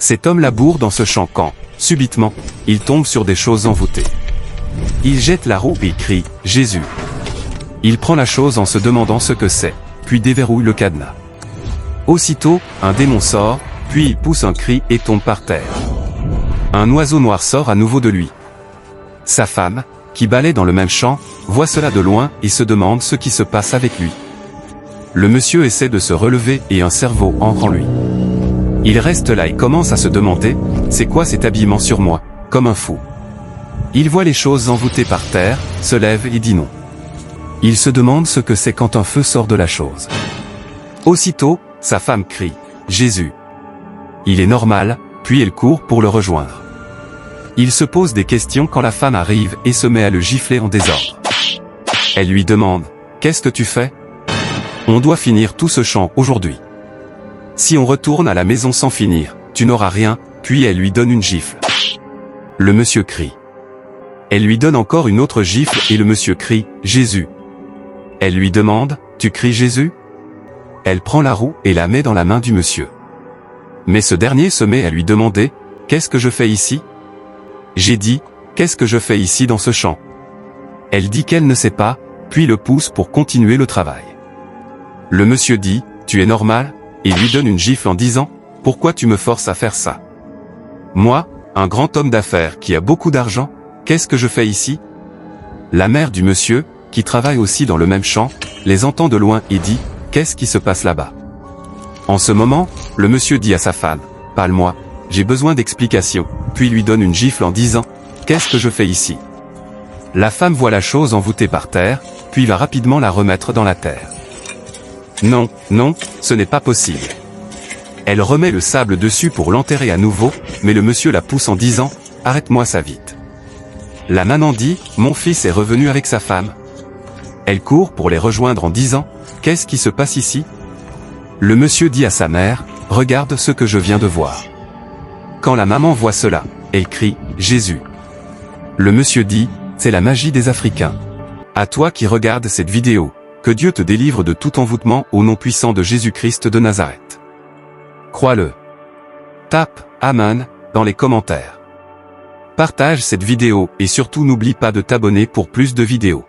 Cet homme laboure dans ce champ quand, subitement, il tombe sur des choses envoûtées. Il jette la roue et crie « Jésus ». Il prend la chose en se demandant ce que c'est, puis déverrouille le cadenas. Aussitôt, un démon sort, puis il pousse un cri et tombe par terre. Un oiseau noir sort à nouveau de lui. Sa femme, qui balaie dans le même champ, voit cela de loin et se demande ce qui se passe avec lui. Le monsieur essaie de se relever et un cerveau entre en lui. Il reste là et commence à se demander « C'est quoi cet habillement sur moi ?» comme un fou. Il voit les choses envoûtées par terre, se lève et dit non. Il se demande ce que c'est quand un feu sort de la chose. Aussitôt, sa femme crie « Jésus !» Il est normal, puis elle court pour le rejoindre. Il se pose des questions quand la femme arrive et se met à le gifler en désordre. Elle lui demande « Qu'est-ce que tu fais ? On doit finir tout ce champ aujourd'hui. Si on retourne à la maison sans finir, tu n'auras rien », puis elle lui donne une gifle. Le monsieur crie. Elle lui donne encore une autre gifle et le monsieur crie « Jésus !» Elle lui demande « Tu cries Jésus ?» Elle prend la roue et la met dans la main du monsieur. Mais ce dernier se met à lui demander « Qu'est-ce que je fais ici ?» J'ai dit « Qu'est-ce que je fais ici dans ce champ ?» Elle dit qu'elle ne sait pas, puis le pousse pour continuer le travail. Le monsieur dit « Tu es normal ?» et lui donne une gifle en disant « Pourquoi tu me forces à faire ça ? Moi, un grand homme d'affaires qui a beaucoup d'argent, qu'est-ce que je fais ici ?» La mère du monsieur, qui travaille aussi dans le même champ, les entend de loin et dit « Qu'est-ce qui se passe là-bas ?» En ce moment, le monsieur dit à sa femme « Parle-moi, j'ai besoin d'explications », puis lui donne une gifle en disant « Qu'est-ce que je fais ici ?» La femme voit la chose envoûtée par terre, puis va rapidement la remettre dans la terre. Non, non, ce n'est pas possible. Elle remet le sable dessus pour l'enterrer à nouveau, mais le monsieur la pousse en disant « Arrête-moi ça vite ». La maman dit « Mon fils est revenu avec sa femme ». Elle court pour les rejoindre en disant « Qu'est-ce qui se passe ici ?» Le monsieur dit à sa mère « Regarde ce que je viens de voir ». Quand la maman voit cela, elle crie « Jésus ». Le monsieur dit « C'est la magie des Africains. À toi qui regardes cette vidéo, que Dieu te délivre de tout envoûtement au nom puissant de Jésus-Christ de Nazareth. Crois-le. Tape « Amen » dans les commentaires. Partage cette vidéo et surtout n'oublie pas de t'abonner pour plus de vidéos.